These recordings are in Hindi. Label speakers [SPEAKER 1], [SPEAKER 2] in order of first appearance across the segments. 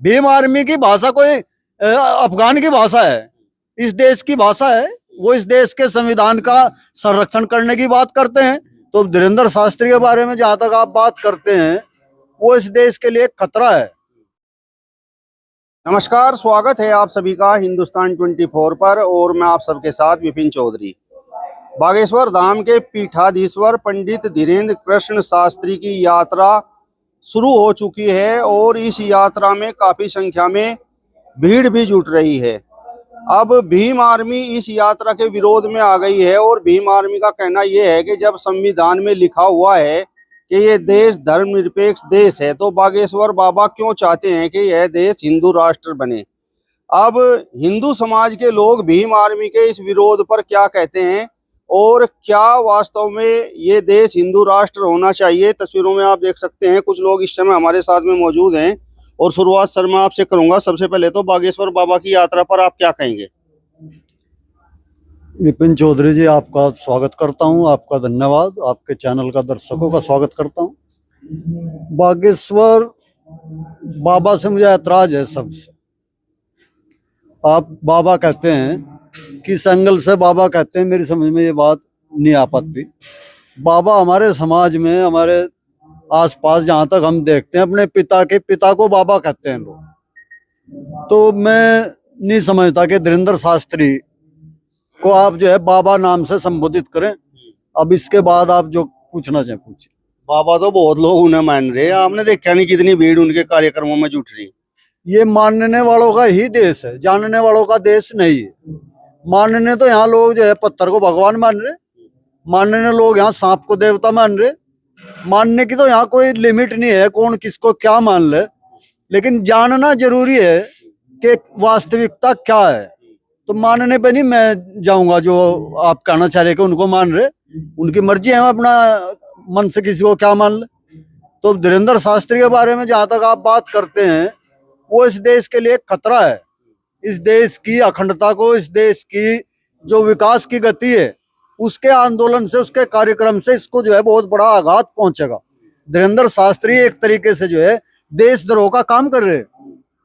[SPEAKER 1] भीम आर्मी की भाषा कोई अफगान की भाषा है, इस देश की भाषा है। वो इस देश के संविधान का संरक्षण करने की बात करते हैं। तो धीरेन्द्र शास्त्री के बारे में जहां तक आप बात करते हैं, वो इस देश के लिए खतरा है।
[SPEAKER 2] नमस्कार, स्वागत है आप सभी का हिंदुस्तान 24 पर और मैं आप सबके साथ विपिन चौधरी। बागेश्वर धाम के पीठाधीश्वर पंडित धीरेन्द्र कृष्ण शास्त्री की यात्रा शुरू हो चुकी है और इस यात्रा में काफ़ी संख्या में भीड़ भी जुट रही है। अब भीम आर्मी इस यात्रा के विरोध में आ गई है और भीम आर्मी का कहना यह है कि जब संविधान में लिखा हुआ है कि ये देश धर्मनिरपेक्ष देश है, तो बागेश्वर बाबा क्यों चाहते हैं कि यह देश हिंदू राष्ट्र बने। अब हिंदू समाज के लोग भीम आर्मी के इस विरोध पर क्या कहते हैं और क्या वास्तव में ये देश हिंदू राष्ट्र होना चाहिए। तस्वीरों में आप देख सकते हैं कुछ लोग इस समय हमारे साथ में मौजूद हैं और शुरुआत सर मैं आपसे करूंगा। सबसे पहले तो बागेश्वर बाबा की यात्रा पर आप क्या कहेंगे।
[SPEAKER 1] विपिन चौधरी जी, आपका स्वागत करता हूं, आपका धन्यवाद। आपके चैनल का दर्शकों का स्वागत करता हूं। बागेश्वर बाबा से मुझे ऐतराज है सबसे। आप बाबा कहते हैं, किस एंगल से बाबा कहते हैं, मेरी समझ में ये बात नहीं आ पाती। बाबा हमारे समाज में, हमारे आसपास जहाँ तक हम देखते हैं, अपने पिता के पिता को बाबा कहते हैं लोग। तो मैं नहीं समझता कि धीरेन्द्र शास्त्री को आप जो है बाबा नाम से संबोधित करें। अब इसके बाद आप जो पूछना चाहें पूछिए।
[SPEAKER 2] बाबा तो बहुत लोग उन्हें मान रहे हैं, आपने देखा नहीं कितनी भीड़ उनके कार्यक्रमों में जुट रही।
[SPEAKER 1] ये मानने वालों का ही देश है, जानने वालों का देश नहीं है। मानने तो यहाँ लोग जो है पत्थर को भगवान मान रहे, मानने लोग यहाँ सांप को देवता मान रहे। मानने की तो यहाँ कोई लिमिट नहीं है, कौन किसको क्या मान ले, लेकिन जानना जरूरी है कि वास्तविकता क्या है। तो मानने पे नहीं मैं जाऊंगा, जो आप कहना चाह रहे कि उनको मान रहे, उनकी मर्जी है, अपना मन से किसी को क्या मान ले। तो धीरेन्द्र शास्त्री के बारे में जहां तक आप बात करते हैं, वो इस देश के लिए खतरा है। इस देश की अखंडता को, इस देश की जो विकास की गति है, उसके आंदोलन से, उसके कार्यक्रम से इसको जो है बहुत बड़ा आघात पहुंचेगा। धीरेन्द्र शास्त्री एक तरीके से जो है देशद्रोह का काम कर रहे हैं।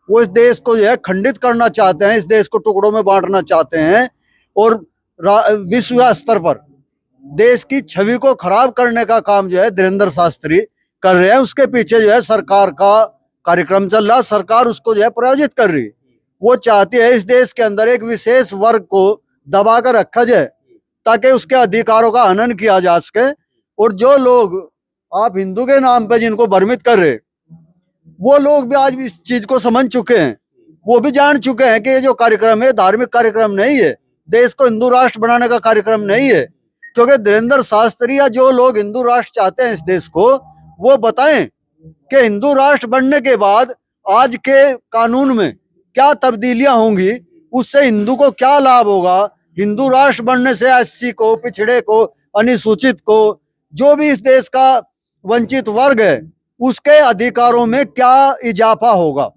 [SPEAKER 1] वो इस देश को जो है खंडित करना चाहते हैं, इस देश को टुकड़ों में बांटना चाहते हैं और विश्व स्तर पर देश की छवि को खराब करने का काम जो है धीरेन्द्र शास्त्री कर रहे हैं। उसके पीछे जो है सरकार का कार्यक्रम चल रहा, सरकार उसको जो है प्रायोजित कर रही है। वो चाहती है इस देश के अंदर एक विशेष वर्ग को दबा कर रखा जाए ताकि उसके अधिकारों का हनन किया जा सके। और जो लोग आप हिंदू के नाम पे जिनको भ्रमित कर रहे, वो लोग भी आज इस चीज को समझ चुके हैं। वो भी जान चुके हैं कि ये जो कार्यक्रम है धार्मिक कार्यक्रम नहीं है, देश को हिंदू राष्ट्र बनाने का कार्यक्रम नहीं है। क्योंकि धीरेन्द्र शास्त्री या जो लोग हिंदू राष्ट्र चाहते हैं इस देश को, वो बताएं कि हिंदू राष्ट्र बनने के बाद आज के कानून में क्या तब्दीलियां होंगी, उससे हिंदू को क्या लाभ होगा। हिंदू राष्ट्र बनने से एससी को, पिछड़े को, अनुसूचित को, जो भी इस देश का वंचित वर्ग है, उसके अधिकारों में क्या इजाफा होगा।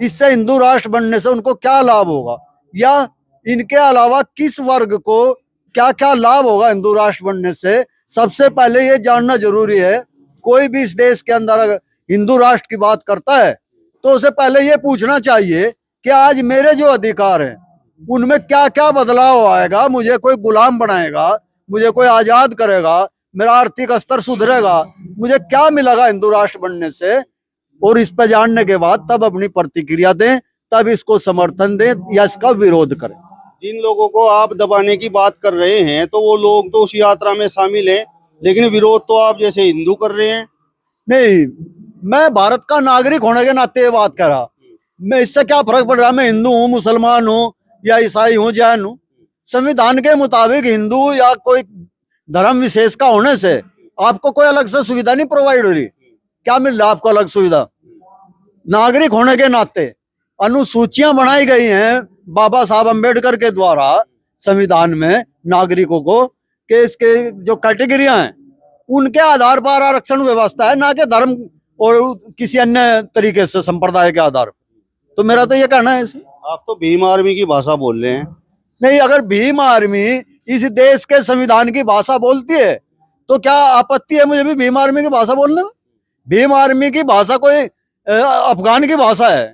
[SPEAKER 1] इससे हिंदू राष्ट्र बनने से उनको क्या लाभ होगा, या इनके अलावा किस वर्ग को क्या क्या लाभ होगा हिंदू राष्ट्र बनने से। सबसे पहले ये जानना जरूरी है। कोई भी इस देश के अंदर अगर हिंदू राष्ट्र की बात करता है तो उसे पहले ये पूछना चाहिए कि आज मेरे जो अधिकार हैं उनमें क्या क्या बदलाव आएगा। मुझे कोई गुलाम बनाएगा, मुझे कोई आजाद करेगा, मेरा आर्थिक स्तर सुधरेगा, मुझे क्या मिलेगा हिंदू राष्ट्र बनने से। और इस पर जानने के बाद तब अपनी प्रतिक्रिया दें, तब इसको समर्थन दें या इसका विरोध करें।
[SPEAKER 2] जिन लोगों को आप दबाने की बात कर रहे हैं, तो वो लोग तो उस यात्रा में शामिल हैं, लेकिन विरोध तो आप जैसे हिंदू कर रहे हैं।
[SPEAKER 1] नहीं, मैं भारत का नागरिक होने के नाते बात कर रहा। मैं इससे क्या फर्क पड़ रहा, मैं हिंदू हूँ, मुसलमान हूँ या ईसाई हूँ, जैन हूँ। संविधान के मुताबिक हिंदू या कोई धर्म विशेष का होने से आपको कोई अलग से सुविधा नहीं प्रोवाइड हो रही। क्या मिल रहा आपको अलग सुविधा? नागरिक होने के नाते अनुसूचियां बनाई गई हैं बाबा साहब अम्बेडकर के द्वारा संविधान में नागरिकों को, कि इसके जो कैटेगरियां हैं उनके आधार पर आरक्षण व्यवस्था है, ना कि धर्म और किसी अन्य तरीके से संप्रदाय के आधार पर। तो मेरा तो ये कहना है।
[SPEAKER 2] आप तो भीम आर्मी की भाषा बोल रहे हैं।
[SPEAKER 1] नहीं, अगर भीम आर्मी इस देश के संविधान की भाषा बोलती है तो क्या आपत्ति है मुझे भी भीम आर्मी की भाषा बोलने में? भीम आर्मी की भाषा कोई अफगान की भाषा है,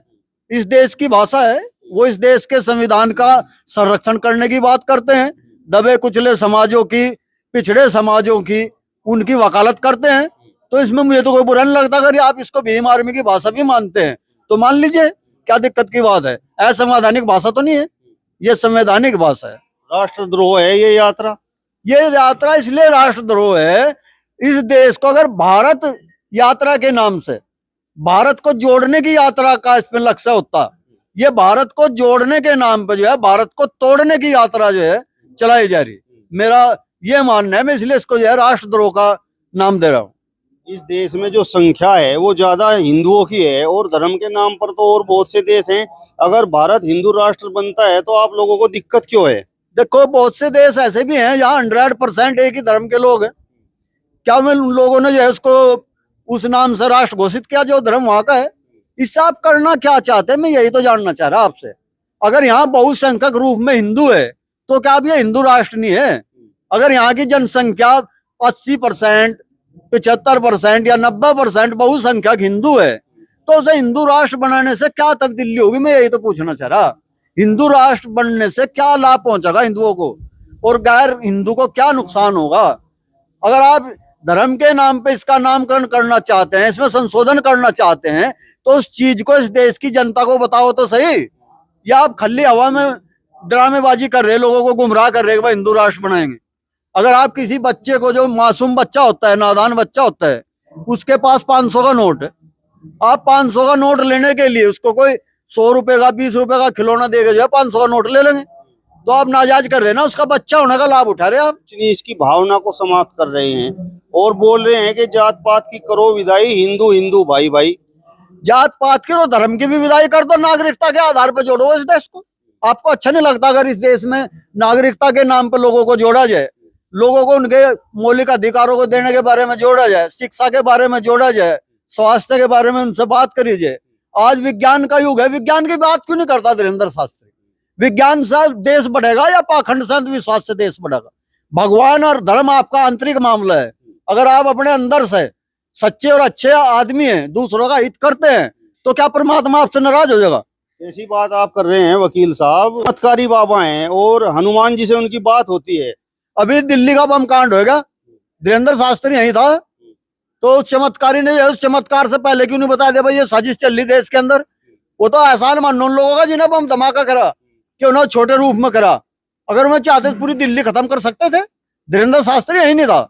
[SPEAKER 1] इस देश की भाषा है। वो इस देश के संविधान का संरक्षण करने की बात करते हैं, दबे कुचले समाजों की, पिछड़े समाजों की, उनकी वकालत करते हैं। तो इसमें मुझे तो कोई बुरा नहीं लगता। अगर आप इसको भीम आर्मी की भाषा भी मानते हैं तो मान लीजिए, क्या दिक्कत की बात है? असंवैधानिक भाषा तो नहीं है, ये संवैधानिक भाषा है।
[SPEAKER 2] राष्ट्रद्रोह है ये यात्रा?
[SPEAKER 1] ये यात्रा इसलिए राष्ट्रद्रोह है, इस देश को अगर भारत यात्रा के नाम से भारत को जोड़ने की यात्रा का इसमें लक्ष्य होता, ये भारत को जोड़ने के नाम पे जो है भारत को तोड़ने की यात्रा जो है चलाई जा रही। मेरा ये मानना है, मैं इसलिए इसको जो है राष्ट्रद्रोह का नाम दे रहा हूँ।
[SPEAKER 2] इस देश में जो संख्या है वो ज्यादा हिंदुओं की है, और धर्म के नाम पर तो और बहुत से देश हैं। अगर भारत हिंदू राष्ट्र बनता है तो आप लोगों को दिक्कत क्यों है?
[SPEAKER 1] देखो, बहुत से देश ऐसे भी हैं जहाँ 100% एक ही धर्म के लोग हैं। क्या मैं उन लोगों ने जो है उसको उस नाम से राष्ट्र घोषित किया जो धर्म वहां का है? इससे आप करना क्या चाहते हैं, मैं यही तो जानना चाह रहा आपसे। अगर यहाँ बहुसंख्यक रूप में हिंदू है तो क्या अब ये हिंदू राष्ट्र नहीं है? अगर यहाँ की जनसंख्या 80%, 75% या 90% बहुसंख्यक हिंदू है तो उसे हिंदू राष्ट्र बनाने से क्या तब्दीली होगी, मैं यही तो पूछना चाह रहा। हिंदू राष्ट्र बनने से क्या लाभ पहुंचेगा हिंदुओं को, और गैर हिंदू को क्या नुकसान होगा? अगर आप धर्म के नाम पे इसका नामकरण करना चाहते हैं, इसमें संशोधन करना चाहते हैं, तो उस चीज को इस देश की जनता को बताओ तो सही। या आप खाली हवा में ड्रामेबाजी कर रहे, लोगों को गुमराह कर रहे कि भाई हिंदू राष्ट्र बनाएंगे। अगर आप किसी बच्चे को, जो मासूम बच्चा होता है, नादान बच्चा होता है, उसके पास 500 का नोट है, आप 500 का नोट लेने के लिए उसको कोई 100 रुपए का, 20 रुपए का खिलौना देके जो है 500 का नोट ले लेंगे, तो आप नाजायज कर रहे हैं ना, उसका बच्चा होने का लाभ उठा रहे हैं आप।
[SPEAKER 2] इसकी भावना को समाप्त कर रहे हैं और बोल रहे हैं कि जात पात की करो विदाई, हिंदू हिंदू भाई भाई।
[SPEAKER 1] जात पात के और धर्म की भी विदाई कर दो, नागरिकता के आधार पर जोड़ो इस देश को। आपको अच्छा नहीं लगता अगर इस देश में नागरिकता के नाम पर लोगों को जोड़ा जाए, लोगों को उनके मौलिक अधिकारों को देने के बारे में जोड़ा जाए, शिक्षा के बारे में जोड़ा जाए, स्वास्थ्य के बारे में उनसे बात करी जाए। आज विज्ञान का युग है, विज्ञान की बात क्यों नहीं करता धीरेन्द्र शास्त्री? विज्ञान से देश बढ़ेगा या पाखंड से अंधविश्वास से देश बढ़ेगा? भगवान और धर्म आपका आंतरिक मामला है। अगर आप अपने अंदर से सच्चे और अच्छे आदमी हैं, दूसरों का हित करते हैं, तो क्या परमात्मा आपसे नाराज हो जाएगा?
[SPEAKER 2] ऐसी बात आप कर रहे हैं वकील साहब। चमत्कारी बाबा हैं और हनुमान जी से उनकी बात होती है।
[SPEAKER 1] अभी दिल्ली का बम कांड होगा, धीरेन्द्र शास्त्री यही था, तो उस चमत्कारी ने उस चमत्कार से पहले क्यों नहीं बता दिया भाई ये साजिश चल रही देश के अंदर? वो तो एहसान मानो उन लोगों का जिन्हें बम धमाका करा, कि उन्होंने छोटे रूप में करा। अगर मैं चाहते पूरी दिल्ली खत्म कर सकते थे, धीरेन्द्र शास्त्री यही नहीं था।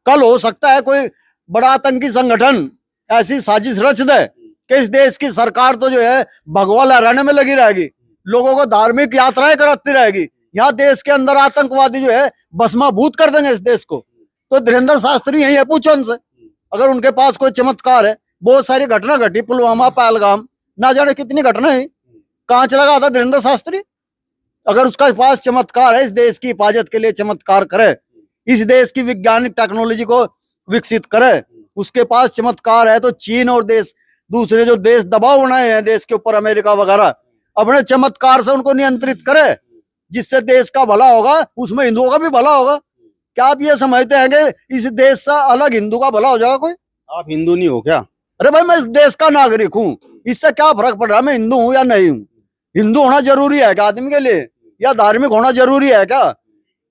[SPEAKER 1] कल हो सकता है कोई बड़ा आतंकी संगठन ऐसी साजिश रच दे कि इस देश की सरकार तो जो है भगवा लहराने में लगी रहेगी, लोगों को धार्मिक यात्राएं कराती रहेगी, यहाँ देश के अंदर आतंकवादी जो है भस्माभूत कर देंगे इस देश को। तो धीरेन्द्र शास्त्री यही है, पूछो उनसे। अगर उनके पास कोई चमत्कार है, बहुत सारी घटना घटी, पुलवामा, पहलगाम, ना जाने कितनी घटना है, कहाँ चला गया था धीरेन्द्र शास्त्री? अगर उसका पास चमत्कार है, इस देश की हिफाजत के लिए चमत्कार करे, इस देश की वैज्ञानिक टेक्नोलॉजी को विकसित करे, उसके पास चमत्कार है, तो चीन और देश, दूसरे जो देश दबाव बनाए हैं देश के ऊपर, अमेरिका वगैरह, अपने चमत्कार से उनको नियंत्रित करे, जिससे देश का भला होगा, उसमें हिंदुओं का भी भला होगा। क्या आप ये समझते हैं कि इस देश से अलग हिंदू का भला हो जाएगा कोई?
[SPEAKER 2] आप हिंदू नहीं हो क्या?
[SPEAKER 1] अरे भाई, मैं इस देश का नागरिक हूँ, इससे क्या फर्क पड़ रहा है मैं हिंदू हूँ या नहीं हूँ? हिंदू होना जरूरी है क्या आदमी के लिए, या धार्मिक होना जरूरी है क्या?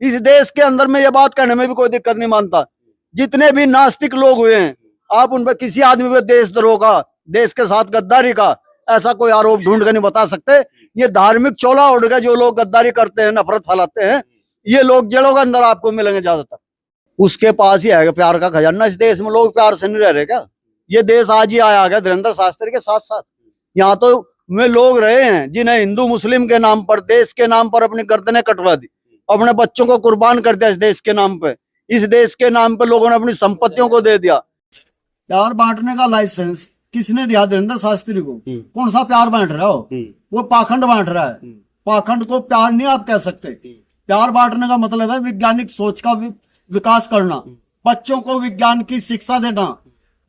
[SPEAKER 1] इस देश के अंदर में ये बात करने में भी कोई दिक्कत नहीं मानता। जितने भी नास्तिक लोग हुए हैं, आप उन पर किसी आदमी पे देशद्रोह का, देश के साथ गद्दारी का ऐसा कोई आरोप ढूंढ कर नहीं बता सकते। ये धार्मिक चोला ओढ़ के जो लोग गद्दारी करते हैं, नफरत फैलाते हैं, ये लोग जेलों के अंदर आपको मिलेंगे ज्यादातर। उसके पास ही है प्यार का खजाना। इस देश में लोग प्यार से नहीं रह रहे क्या? ये देश आज ही आया गया धीरेन्द्र शास्त्री के साथ साथ। यहाँ तो में लोग रहे हैं जिन्हें हिंदू मुस्लिम के नाम पर, देश के नाम पर अपनी गर्दनें कटवा दी, अपने बच्चों को कुर्बान कर दिया इस देश के नाम पे। इस देश के नाम पे लोगों ने अपनी संपत्तियों को दे दिया। प्यार बांटने का लाइसेंस किसने दिया धीरेन्द्र शास्त्री को? कौन सा प्यार बांट रहा हो? वो पाखंड बांट रहा है। पाखंड को प्यार नहीं आप कह सकते। प्यार बांटने का मतलब है वैज्ञानिक सोच का विकास करना, बच्चों को विज्ञान की शिक्षा देना,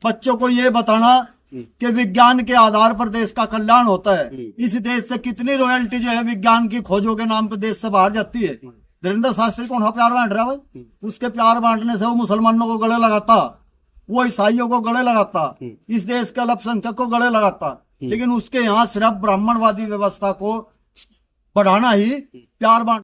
[SPEAKER 1] बच्चों को ये बताना कि विज्ञान के आधार पर देश का कल्याण होता है। इस देश से कितनी रॉयल्टी जो है विज्ञान की खोजों के नाम पे देश से बाहर जाती है। धीरेन्द्र शास्त्री कौन सा प्यार बांट रहा है भाई? उसके प्यार बांटने से वो मुसलमानों को गले लगाता, वो ईसाइयों को गले लगाता, इस देश के अल्पसंख्यक को गले लगाता। लेकिन उसके यहाँ सिर्फ ब्राह्मणवादी व्यवस्था को बढ़ाना ही, प्यार बांट